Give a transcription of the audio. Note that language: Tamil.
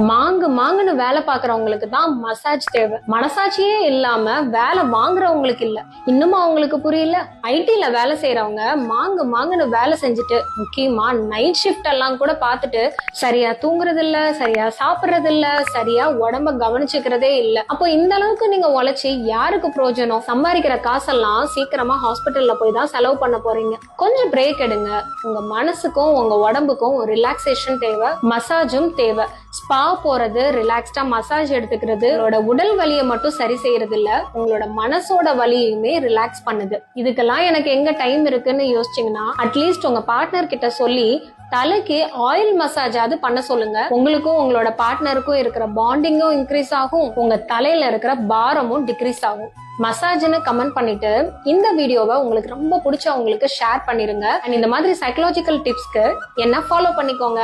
மாங்குன்னு வேலை பாக்குறவங்களுக்கு தான் மசாஜ் தேவை. மனசாட்சியே இல்லாம வேலை வாங்குறவங்களுக்கு இல்ல. இன்னும் அவங்களுக்கு புரியல. ஐடில வேலை செய்யறவங்க மாங்குன்னு வேலை செஞ்சுட்டு முக்கியமா நைட் ஷிஃப்ட் எல்லாம் கூட பாத்துட்டு சரியா தூங்குறது இல்ல, சரியா சாப்பிடுறது இல்ல, சரியா உடம்ப கவனிச்சுக்கிறதே இல்ல. அப்போ இந்த அளவுக்கு நீங்க உழைச்சி யாருக்கு பிரயோஜனம்? சம்பாதிக்கிற காசெல்லாம் சீக்கிரமா ஹாஸ்பிட்டல்ல போய் தான் செலவு பண்ண போறீங்க. கொஞ்சம் பிரேக் எடுங்க. உங்க மனசுக்கும் உங்க உடம்புக்கும் ஒரு ரிலாக்ஸேஷன் தேவை, மசாஜும் தேவை. ஸ்பா போறது, ரிலாக்ஸ்டா மசாஜ் எடுத்துக்கிறது உங்களோட உடல் வலியை மட்டும் சரி செய்யறது இல்ல, உங்களோட மனசோட வலியுமே ரிலாக்ஸ் பண்ணுது. இதுக்கெல்லாம் எனக்கு எங்க டைம் இருக்குன்னு யோசிச்சீங்கன்னா அட்லீஸ்ட் உங்க பார்ட்னர் கிட்ட சொல்லி தலைக்கு ஆயில் மசாஜாவது பண்ண சொல்லுங்க. உங்களுக்கும் உங்களோட பார்ட்னருக்கும் இருக்கிற பாண்டிங்கும் இன்க்ரீஸ் ஆகும், உங்க தலையில இருக்கிற பாரமும் டிக்ரீஸ் ஆகும். மசாஜ்னு கமெண்ட் பண்ணிட்டு இந்த வீடியோவை உங்களுக்கு ரொம்ப பிடிச்சவங்களுக்கு ஷேர் பண்ணிருங்க. அண்ட் இந்த மாதிரி சைக்கலாஜிக்கல் டிப்ஸ்க்கு என்ன ஃபாலோ பண்ணிக்கோங்க.